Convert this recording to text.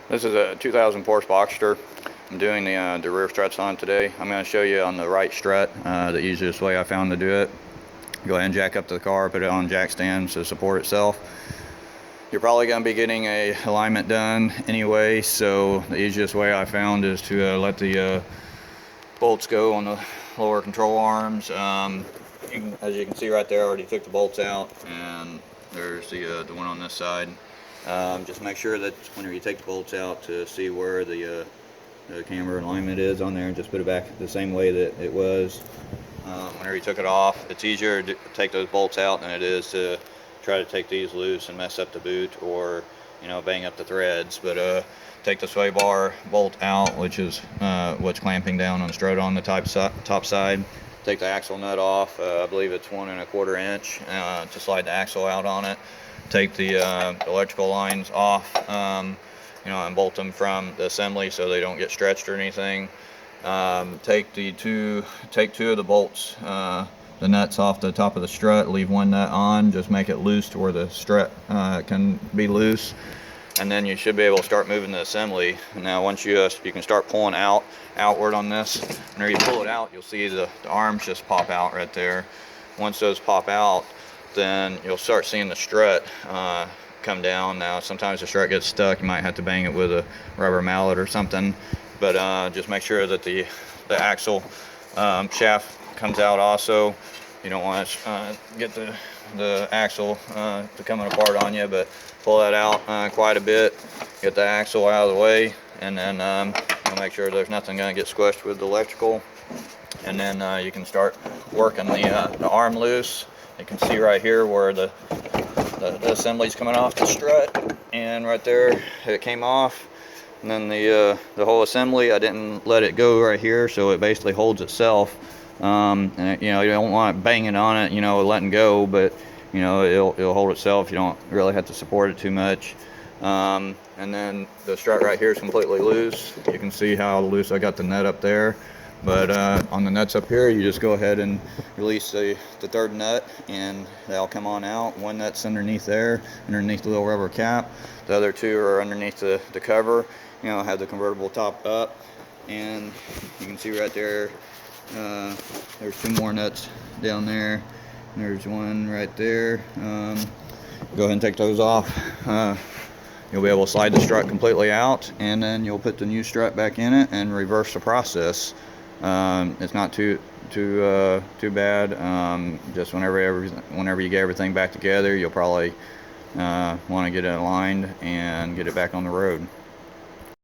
This is a 2000 Porsche Boxster. I'm doing the rear struts on today. I'm going to show you on the right strut, the easiest way I found to do it. Go ahead and jack up the car, put it on jack stands to support itself. You're probably going to be getting a alignment done anyway, so the easiest way I found is to let the bolts go on the lower control arms. As you can see right there, I already took the bolts out, and there's the one on this side. Just make sure that whenever you take the bolts out to see where the camber alignment is on there, and just put it back the same way that it was whenever you took it off. It's easier to take those bolts out than it is to try to take these loose and mess up the boot, or bang up the threads. But take the sway bar bolt out, which is what's clamping down on the strut on the top side. Take the axle nut off. I believe it's 1 1/4 inch to slide the axle out on it. Take the electrical lines off, and bolt them from the assembly so they don't get stretched or anything. Take two of the bolts, the nuts off the top of the strut. Leave one nut on, just make it loose to where the strut can be loose, and then you should be able to start moving the assembly. Now once you can start pulling outward on this. Whenever you pull it out, you'll see the arms just pop out right there. Once those pop out, then you'll start seeing the strut come down. Now sometimes the strut gets stuck, you might have to bang it with a rubber mallet or something, but just make sure that the axle shaft comes out also. You don't want to get the axle to coming apart on you, but pull that out quite a bit, get the axle out of the way, and then make sure there's nothing going to get squished with the electrical. And then you can start working the arm loose. You can see right here where the assembly's coming off the strut, and right there it came off. And then the whole assembly, I didn't let it go right here, so it basically holds itself. And you don't want it banging on it, letting go, but it'll hold itself. You don't really have to support it too much. And then the strut right here is completely loose. You can see how loose I got the nut up there. But on the nuts up here, you just go ahead and release the third nut, and they'll come on out. One nut's underneath there, underneath the little rubber cap. The other two are underneath the cover. Have the convertible top up, and you can see right there, there's 2 more nuts down there. There's one right there. Go ahead and take those off. You'll be able to slide the strut completely out, and then you'll put the new strut back in it and reverse the process. It's not too bad. Just whenever you get everything back together, you'll probably want to get it aligned and get it back on the road.